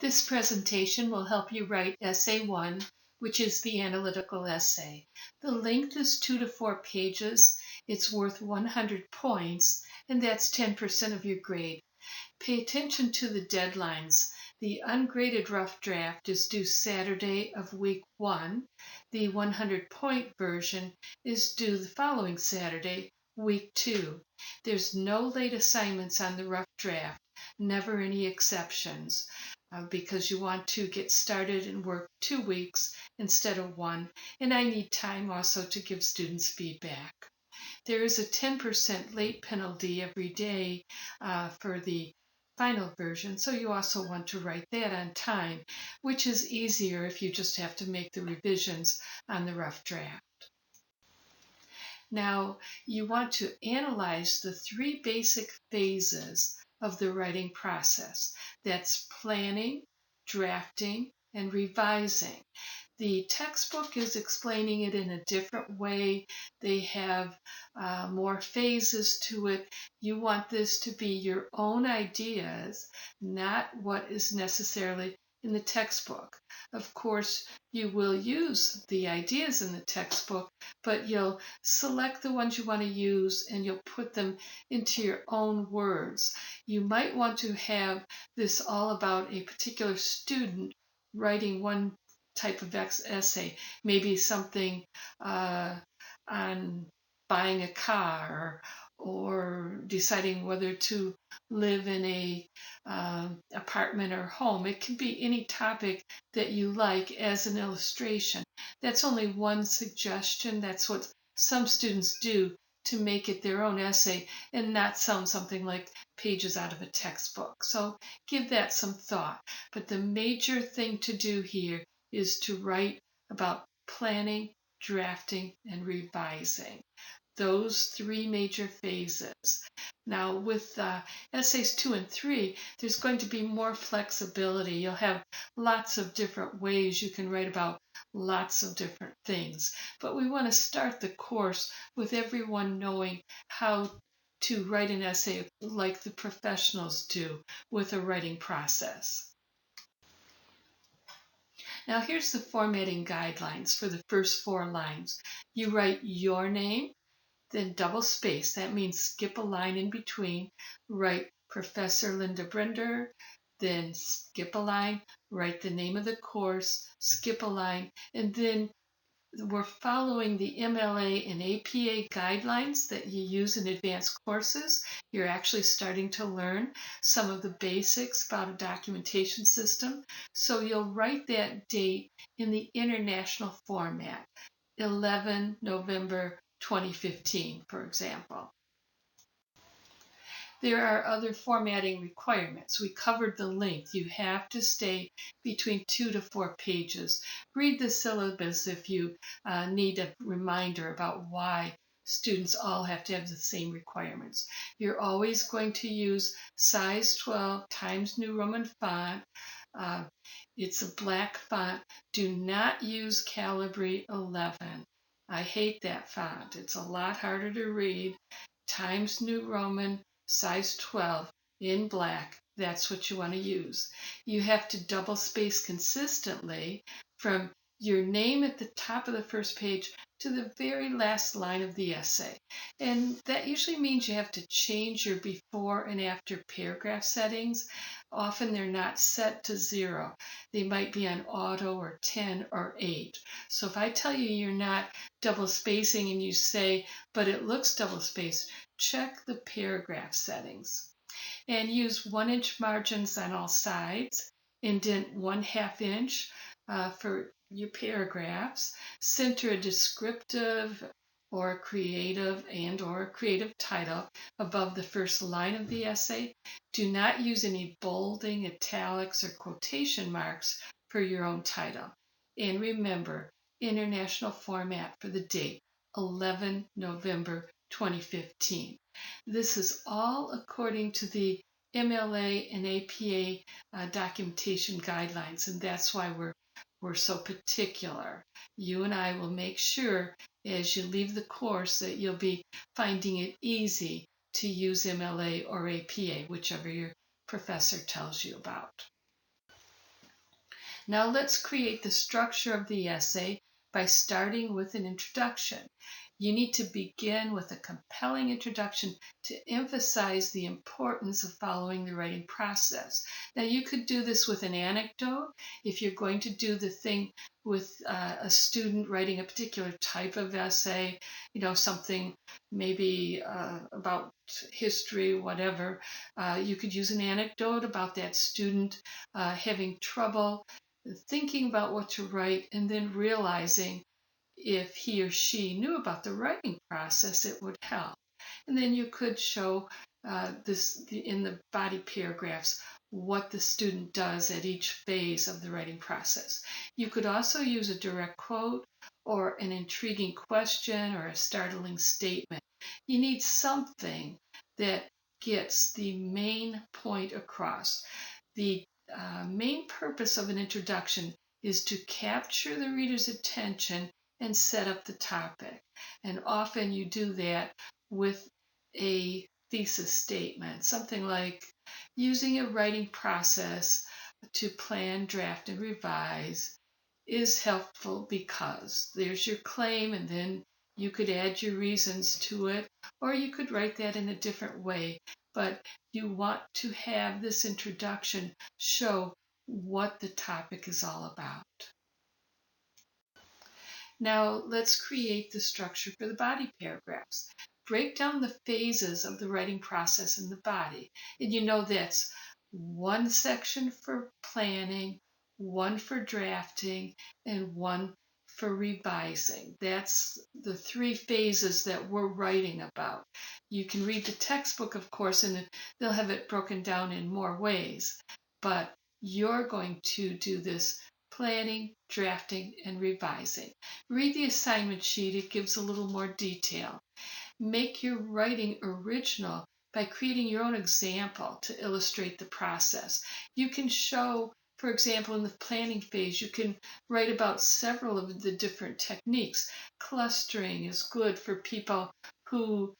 This presentation will help you write Essay 1, which is the analytical essay. The length is 2 to 4 pages. It's worth 100 points, and that's 10% of your grade. Pay attention to the deadlines. The ungraded rough draft is due Saturday of week 1. The 100-point version is due the following Saturday, week 2. There's no late assignments on the rough draft, never any exceptions, because you want to get started and work 2 weeks instead of 1, and I need time also to give students feedback. There is a 10% late penalty every day for the final version, so you also want to write that on time, which is easier if you just have to make the revisions on the rough draft. Now, you want to analyze the 3 basic phases of the writing process. That's planning, drafting, and revising. The textbook is explaining it in a different way. They have more phases to it. You want this to be your own ideas, not what is necessarily in the textbook. Of course, you will use the ideas in the textbook, but you'll select the ones you want to use and you'll put them into your own words. You might want to have this all about a particular student writing one type of essay, maybe something on buying a car or deciding whether to live in a apartment or home. It can be any topic that you like as an illustration. That's only one suggestion. That's what some students do to make it their own essay and not sound something like pages out of a textbook. So give that some thought. But the major thing to do here is to write about planning, drafting, and revising. Those 3 major phases. Now with essays 2 and 3, there's going to be more flexibility. You'll have lots of different ways you can write about lots of different things. But we want to start the course with everyone knowing how to write an essay like the professionals do with a writing process. Now here's the formatting guidelines for the first 4 lines. You write your name, then double space. That means skip a line in between. Write Professor Linda Brender, then skip a line, write the name of the course, skip a line, and then we're following the MLA and APA guidelines that you use in advanced courses. You're actually starting to learn some of the basics about a documentation system. So you'll write that date in the international format, 11 November 2015, for example. There are other formatting requirements. We covered the length. You have to stay between 2 to 4 pages. Read the syllabus if you need a reminder about why students all have to have the same requirements. You're always going to use size 12 Times New Roman font. It's a black font. Do not use Calibri 11. I hate that font. It's a lot harder to read. Times New Roman, size 12 in black. That's what you want to use. You have to double space consistently from your name at the top of the first page to the very last line of the essay. And that usually means you have to change your before and after paragraph settings. Often they're not set to 0. They might be on auto or 10 or 8. So if I tell you you're not double spacing and you say, but it looks double spaced, check the paragraph settings. And use 1-inch margins on all sides. Indent 1/2 inch for your paragraphs. Center a descriptive or creative title above the first line of the essay. Do not use any bolding, italics, or quotation marks for your own title. And remember, international format for the date, 11 November 2015. This is all according to the MLA and APA documentation guidelines, and that's why we're so particular. You and I will make sure as you leave the course that you'll be finding it easy to use MLA or APA, whichever your professor tells you about. Now let's create the structure of the essay by starting with an introduction. You need to begin with a compelling introduction to emphasize the importance of following the writing process. Now you could do this with an anecdote if you're going to do the thing with a student writing a particular type of essay, something maybe about history, whatever. You could use an anecdote about that student having trouble thinking about what to write and then realizing if he or she knew about the writing process, it would help. And then you could show in the body paragraphs what the student does at each phase of the writing process. You could also use a direct quote or an intriguing question or a startling statement. You need something that gets the main point across. The main purpose of an introduction is to capture the reader's attention and set up the topic. And often you do that with a thesis statement, something like using a writing process to plan, draft, and revise is helpful because there's your claim, and then you could add your reasons to it, or you could write that in a different way. But you want to have this introduction show what the topic is all about. Now let's create the structure for the body paragraphs. Break down the phases of the writing process in the body. And that's one section for planning, one for drafting, and one for revising. That's the three phases that we're writing about. You can read the textbook, of course, and they'll have it broken down in more ways. But you're going to do this planning, drafting, and revising. Read the assignment sheet, it gives a little more detail. Make your writing original by creating your own example to illustrate the process. You can show, for example, in the planning phase, you can write about several of the different techniques. Clustering is good for people who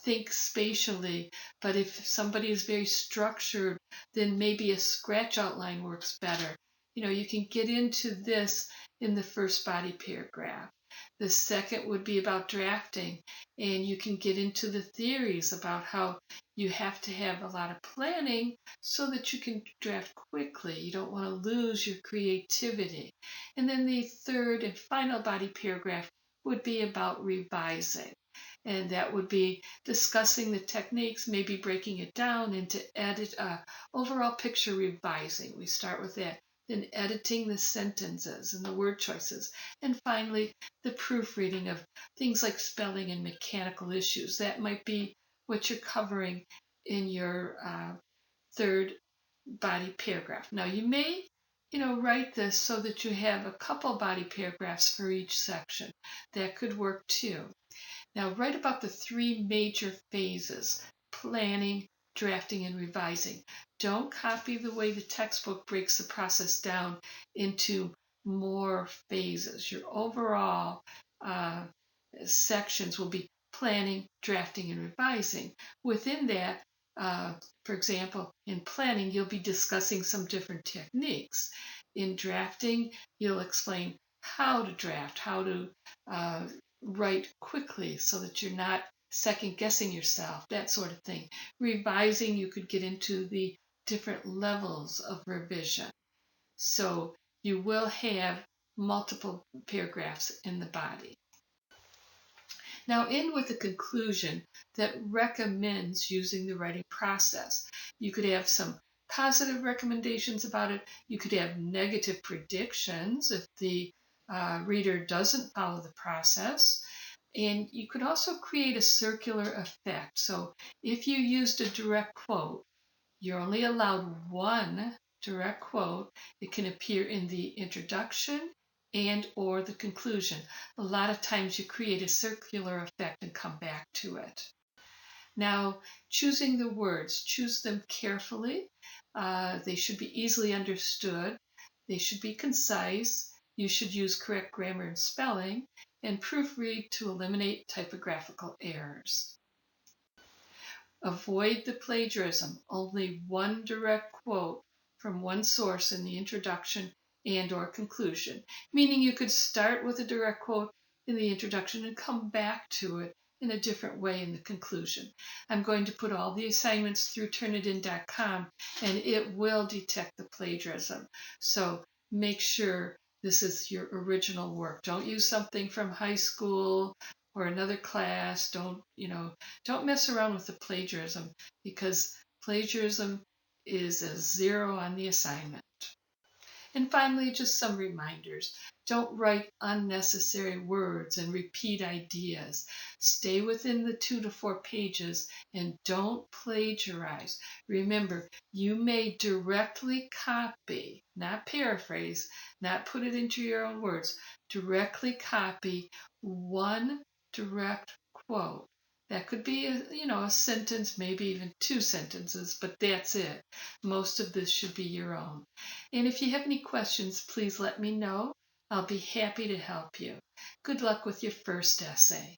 think spatially, but if somebody is very structured, then maybe a scratch outline works better. You can get into this in the first body paragraph. The second would be about drafting, and you can get into the theories about how you have to have a lot of planning so that you can draft quickly. You don't want to lose your creativity. And then the third and final body paragraph would be about revising. And that would be discussing the techniques, maybe breaking it down into overall picture revising. We start with that. Then editing the sentences and the word choices. And finally, the proofreading of things like spelling and mechanical issues. That might be what you're covering in your third body paragraph. Now, you may write this so that you have a couple body paragraphs for each section. That could work too. Now, write about the three major phases: planning, drafting, and revising. Don't copy the way the textbook breaks the process down into more phases. Your overall sections will be planning, drafting, and revising. Within that, for example, in planning, you'll be discussing some different techniques. In drafting, you'll explain how to draft, how to write quickly so that you're not second guessing yourself, that sort of thing. Revising, you could get into the different levels of revision. So you will have multiple paragraphs in the body. Now, end with a conclusion that recommends using the writing process. You could have some positive recommendations about it. You could have negative predictions if the reader doesn't follow the process. And you could also create a circular effect. So if you used a direct quote, you're only allowed one direct quote. It can appear in the introduction and or the conclusion. A lot of times you create a circular effect and come back to it. Now, choosing the words, choose them carefully. They should be easily understood. They should be concise. You should use correct grammar and spelling, and proofread to eliminate typographical errors. Avoid the plagiarism. Only one direct quote from one source in the introduction and or conclusion, meaning you could start with a direct quote in the introduction and come back to it in a different way in the conclusion. I'm going to put all the assignments through turnitin.com and it will detect the plagiarism. So make sure this is your original work. Don't use something from high school or another class. Don't mess around with the plagiarism, because plagiarism is a 0 on the assignment. And finally, just some reminders. Don't write unnecessary words and repeat ideas. Stay within the 2 to 4 pages and don't plagiarize. Remember, you may directly copy, not paraphrase, not put it into your own words. Directly copy one direct quote. That could be a sentence, maybe even 2 sentences, but that's it. Most of this should be your own. And if you have any questions, please let me know. I'll be happy to help you. Good luck with your first essay.